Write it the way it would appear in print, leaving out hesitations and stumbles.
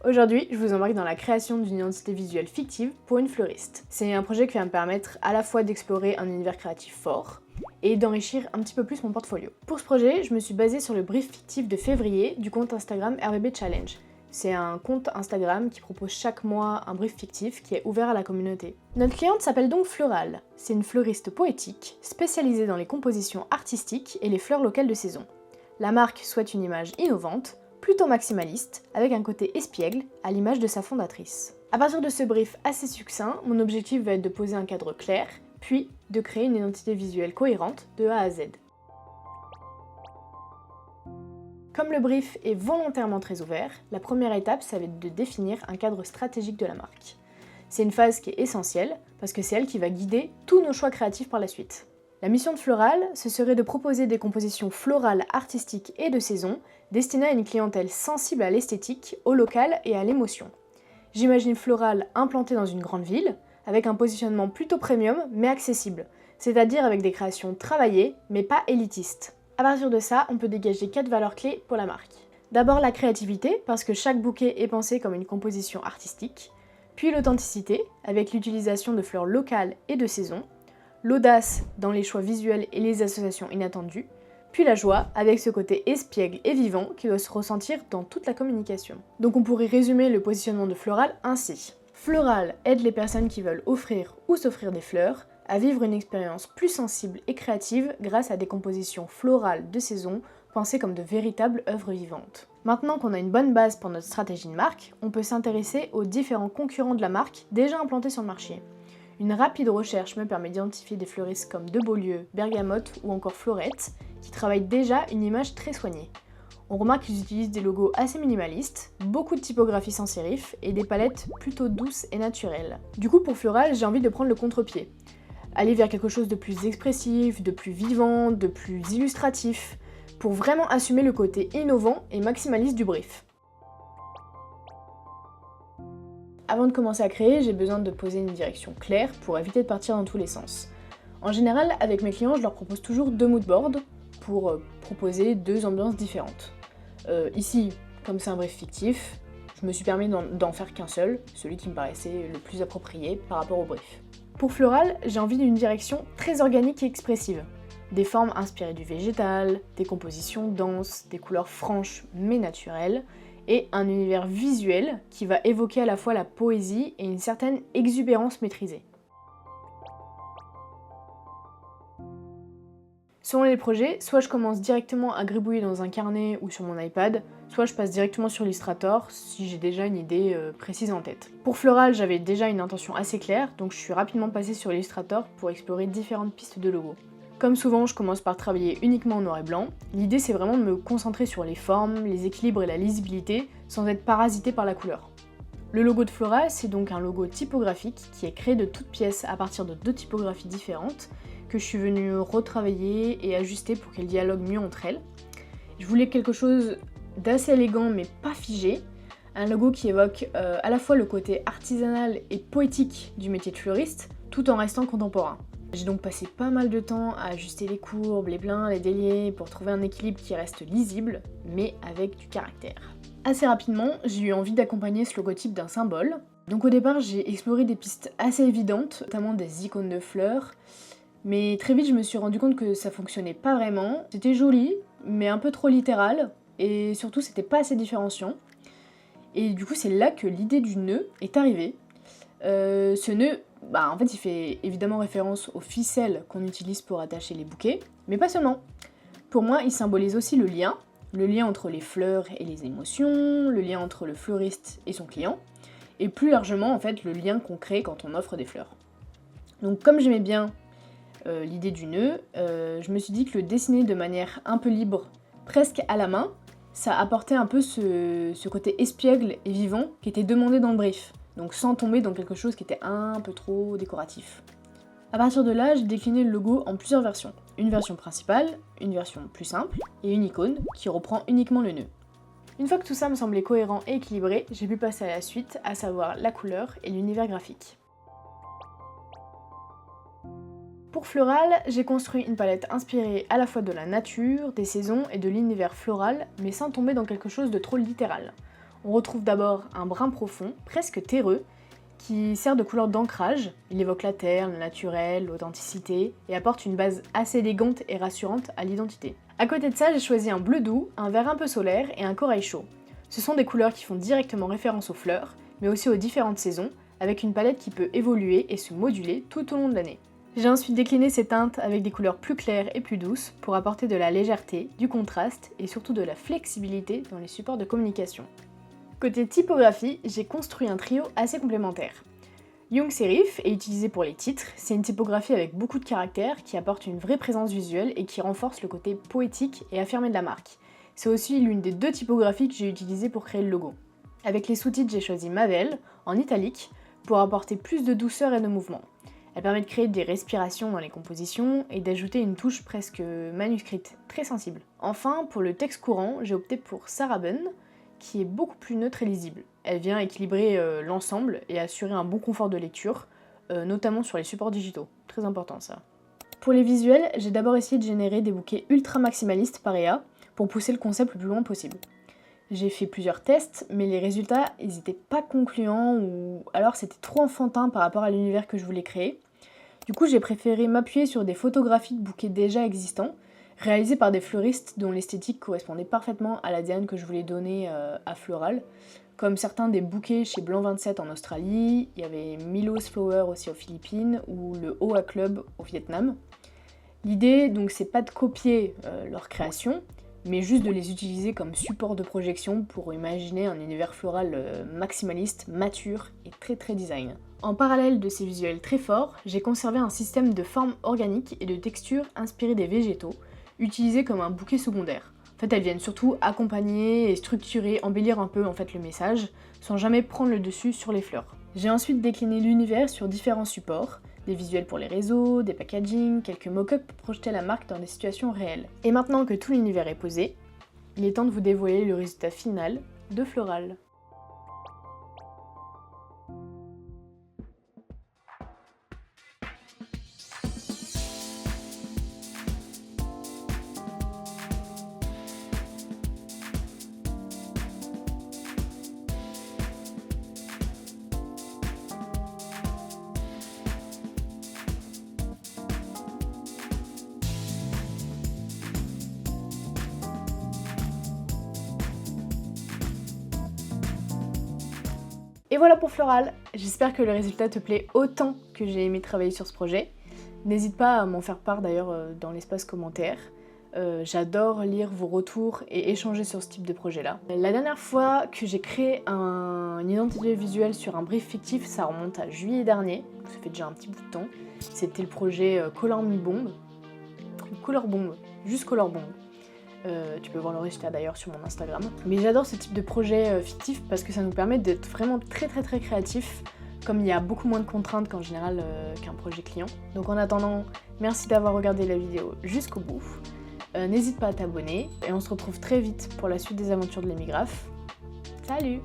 Aujourd'hui, je vous embarque dans la création d'une identité visuelle fictive pour une fleuriste. C'est un projet qui va me permettre à la fois d'explorer un univers créatif fort et d'enrichir un petit peu plus mon portfolio. Pour ce projet, je me suis basée sur le brief fictif de février du compte Instagram RBB Challenge. C'est un compte Instagram qui propose chaque mois un brief fictif qui est ouvert à la communauté. Notre cliente s'appelle donc Floral. C'est une fleuriste poétique, spécialisée dans les compositions artistiques et les fleurs locales de saison. La marque souhaite une image innovante, plutôt maximaliste, avec un côté espiègle, à l'image de sa fondatrice. À partir de ce brief assez succinct, mon objectif va être de poser un cadre clair, puis de créer une identité visuelle cohérente de A à Z. Comme le brief est volontairement très ouvert, la première étape, ça va être de définir un cadre stratégique de la marque. C'est une phase qui est essentielle, parce que c'est elle qui va guider tous nos choix créatifs par la suite. La mission de Floral, ce serait de proposer des compositions florales, artistiques et de saison, destinées à une clientèle sensible à l'esthétique, au local et à l'émotion. J'imagine Floral implanté dans une grande ville, avec un positionnement plutôt premium mais accessible, c'est-à-dire avec des créations travaillées mais pas élitistes. À partir de ça, on peut dégager 4 valeurs clés pour la marque. D'abord la créativité, parce que chaque bouquet est pensé comme une composition artistique, puis l'authenticité, avec l'utilisation de fleurs locales et de saison, l'audace dans les choix visuels et les associations inattendues, puis la joie avec ce côté espiègle et vivant qui doit se ressentir dans toute la communication. Donc on pourrait résumer le positionnement de Floral ainsi. Floral aide les personnes qui veulent offrir ou s'offrir des fleurs à vivre une expérience plus sensible et créative grâce à des compositions florales de saison pensées comme de véritables œuvres vivantes. Maintenant qu'on a une bonne base pour notre stratégie de marque, on peut s'intéresser aux différents concurrents de la marque déjà implantés sur le marché. Une rapide recherche me permet d'identifier des fleuristes comme De Beaulieu, Bergamote ou encore Florette, qui travaillent déjà une image très soignée. On remarque qu'ils utilisent des logos assez minimalistes, beaucoup de typographie sans sérif et des palettes plutôt douces et naturelles. Du coup pour Floral, j'ai envie de prendre le contre-pied. Aller vers quelque chose de plus expressif, de plus vivant, de plus illustratif, pour vraiment assumer le côté innovant et maximaliste du brief. Avant de commencer à créer, j'ai besoin de poser une direction claire pour éviter de partir dans tous les sens. En général, avec mes clients, je leur propose toujours 2 moodboards pour proposer 2 ambiances différentes. Ici, comme c'est un brief fictif, je me suis permis d'en faire qu'un seul, celui qui me paraissait le plus approprié par rapport au brief. Pour Floral, j'ai envie d'une direction très organique et expressive. Des formes inspirées du végétal, des compositions denses, des couleurs franches mais naturelles, et un univers visuel qui va évoquer à la fois la poésie et une certaine exubérance maîtrisée. Selon les projets, soit je commence directement à gribouiller dans un carnet ou sur mon iPad, soit je passe directement sur Illustrator si j'ai déjà une idée précise en tête. Pour Floral, j'avais déjà une intention assez claire, donc je suis rapidement passée sur Illustrator pour explorer différentes pistes de logos. Comme souvent, je commence par travailler uniquement en noir et blanc. L'idée, c'est vraiment de me concentrer sur les formes, les équilibres et la lisibilité, sans être parasité par la couleur. Le logo de Floral, c'est donc un logo typographique qui est créé de toutes pièces à partir de 2 typographies différentes, que je suis venue retravailler et ajuster pour qu'elles dialoguent mieux entre elles. Je voulais quelque chose d'assez élégant mais pas figé, un logo qui évoque à la fois le côté artisanal et poétique du métier de fleuriste, tout en restant contemporain. J'ai donc passé pas mal de temps à ajuster les courbes, les pleins, les déliés pour trouver un équilibre qui reste lisible, mais avec du caractère. Assez rapidement, j'ai eu envie d'accompagner ce logotype d'un symbole. Donc au départ, j'ai exploré des pistes assez évidentes, notamment des icônes de fleurs, mais très vite je me suis rendu compte que ça fonctionnait pas vraiment. C'était joli, mais un peu trop littéral, et surtout c'était pas assez différenciant. Et du coup c'est là que l'idée du nœud est arrivée. Ce nœud, en fait il fait évidemment référence aux ficelles qu'on utilise pour attacher les bouquets, mais pas seulement. Pour moi il symbolise aussi le lien entre les fleurs et les émotions, le lien entre le fleuriste et son client, et plus largement en fait le lien qu'on crée quand on offre des fleurs. Donc comme j'aimais bien l'idée du nœud, je me suis dit que le dessiner de manière un peu libre, presque à la main, ça apportait un peu ce côté espiègle et vivant qui était demandé dans le brief, donc sans tomber dans quelque chose qui était un peu trop décoratif. A partir de là, j'ai décliné le logo en plusieurs versions. Une version principale, une version plus simple, et une icône qui reprend uniquement le nœud. Une fois que tout ça me semblait cohérent et équilibré, j'ai pu passer à la suite, à savoir la couleur et l'univers graphique. Pour Floral, j'ai construit une palette inspirée à la fois de la nature, des saisons et de l'univers floral, mais sans tomber dans quelque chose de trop littéral. On retrouve d'abord un brun profond, presque terreux, qui sert de couleur d'ancrage. Il évoque la terre, le naturel, l'authenticité et apporte une base assez élégante et rassurante à l'identité. À côté de ça, j'ai choisi un bleu doux, un vert un peu solaire et un corail chaud. Ce sont des couleurs qui font directement référence aux fleurs, mais aussi aux différentes saisons, avec une palette qui peut évoluer et se moduler tout au long de l'année. J'ai ensuite décliné ces teintes avec des couleurs plus claires et plus douces pour apporter de la légèreté, du contraste et surtout de la flexibilité dans les supports de communication. Côté typographie, j'ai construit un trio assez complémentaire. Young Serif est utilisé pour les titres, c'est une typographie avec beaucoup de caractères qui apporte une vraie présence visuelle et qui renforce le côté poétique et affirmé de la marque. C'est aussi l'une des 2 typographies que j'ai utilisées pour créer le logo. Avec les sous-titres, j'ai choisi Mavel, en italique, pour apporter plus de douceur et de mouvement. Elle permet de créer des respirations dans les compositions et d'ajouter une touche presque manuscrite, très sensible. Enfin, pour le texte courant, j'ai opté pour Saraben, qui est beaucoup plus neutre et lisible. Elle vient équilibrer l'ensemble et assurer un bon confort de lecture, notamment sur les supports digitaux. Très important ça. Pour les visuels, j'ai d'abord essayé de générer des bouquets ultra maximalistes par EA pour pousser le concept le plus loin possible. J'ai fait plusieurs tests, mais les résultats, ils étaient pas concluants ou alors c'était trop enfantin par rapport à l'univers que je voulais créer. Du coup, j'ai préféré m'appuyer sur des photographies de bouquets déjà existants, réalisées par des fleuristes dont l'esthétique correspondait parfaitement à l'ADN que je voulais donner à Floral, comme certains des bouquets chez Blanc 27 en Australie, il y avait Milo's Flower aussi aux Philippines, ou le Hoa Club au Vietnam. L'idée, donc, c'est pas de copier leur création, mais juste de les utiliser comme support de projection pour imaginer un univers floral maximaliste, mature et très design. En parallèle de ces visuels très forts, j'ai conservé un système de formes organiques et de textures inspirées des végétaux, utilisés comme un bouquet secondaire. En fait, elles viennent surtout accompagner et structurer, embellir un peu en fait le message, sans jamais prendre le dessus sur les fleurs. J'ai ensuite décliné l'univers sur différents supports, des visuels pour les réseaux, des packaging, quelques mock-ups pour projeter la marque dans des situations réelles. Et maintenant que tout l'univers est posé, il est temps de vous dévoiler le résultat final de Floral. Et voilà pour Floral, j'espère que le résultat te plaît autant que j'ai aimé travailler sur ce projet. N'hésite pas à m'en faire part d'ailleurs dans l'espace commentaire. J'adore lire vos retours et échanger sur ce type de projet-là. La dernière fois que j'ai créé une identité visuelle sur un brief fictif, ça remonte à juillet dernier, ça fait déjà un petit bout de temps. C'était le projet Color Me Bomb, Color Bomb, juste Color Bomb. Tu peux voir le résultat d'ailleurs sur mon Instagram. Mais j'adore ce type de projet fictif parce que ça nous permet d'être vraiment très créatifs, comme il y a beaucoup moins de contraintes qu'en général qu'un projet client. Donc en attendant, merci d'avoir regardé la vidéo jusqu'au bout. N'hésite pas à t'abonner et on se retrouve très vite pour la suite des aventures de l'émigraphe. Salut!